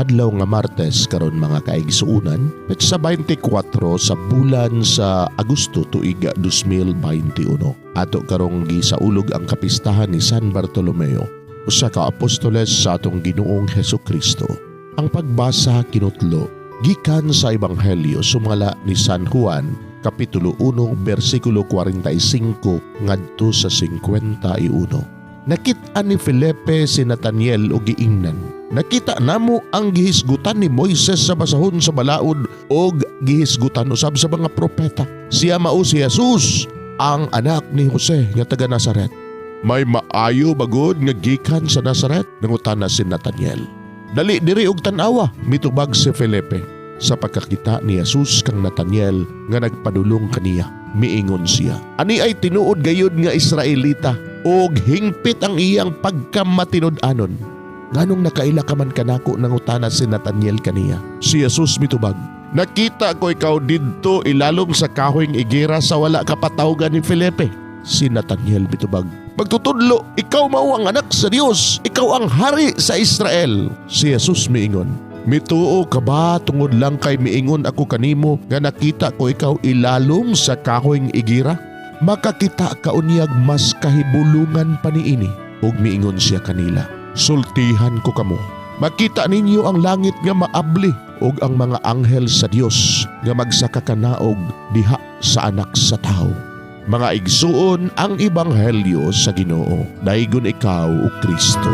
adlaw nga Martes karon mga kaigsuunan, petsa 24 sa bulan sa Agosto tuig 2021. Ato karong gisaulog ang kapistahan ni San Bartolomeo, usa ka apostoles sa atong Ginoong Hesukristo. Ang pagbasa kinutlo gikan sa Ebanghelyo sumala ni San Juan, Kapitulo 1, versikulo 45 ngadto sa 51. Nakita ni Felipe si Nathaniel o giingnan. Nakita namo ang gihisgutan ni Moises sa basahon sa balaod o gihisgutan usab sa mga propeta. Siya mao si Jesus, ang anak ni Jose nga taga Nazaret. May maayo bagod nga gikan sa Nazaret, nangutana si Nathaniel. Dali diri og tan-awa, mitubag si Felipe. Sa pagkakita ni Jesus kang Nathaniel nga nagpadulong kaniya, miingon siya, ani ay tinuod gayud nga Israelita og hingpit ang iyang pagkamatinud-anon. Nganong nakaila ka man kanako, nangutana si Nathaniel kaniya. Si Jesus mitubag, nakita ko ikaw didto ilalom sa kahoyng igera sa wala kapatawgan ni Felipe. Si Nathaniel mitubag, magtutudlo, ikaw mao ang anak sa Dios, ikaw ang hari sa Israel. Si Jesus miingon, mituo ka ba tungod lang kay miingon ako kanimo nga nakita ko ikaw ilalom sa kahoyng igira? Makakita ka unyag mas kahibulungan pa niini. Ug miingon siya kanila, sultihan ko kamo. Makita ninyo ang langit nga maabli ug ang mga anghel sa Dios nga magsaka kanaog diha sa anak sa tao. Mga igsuon, ang Ebanghelyo sa Ginoo. Daygon ikaw o Kristo.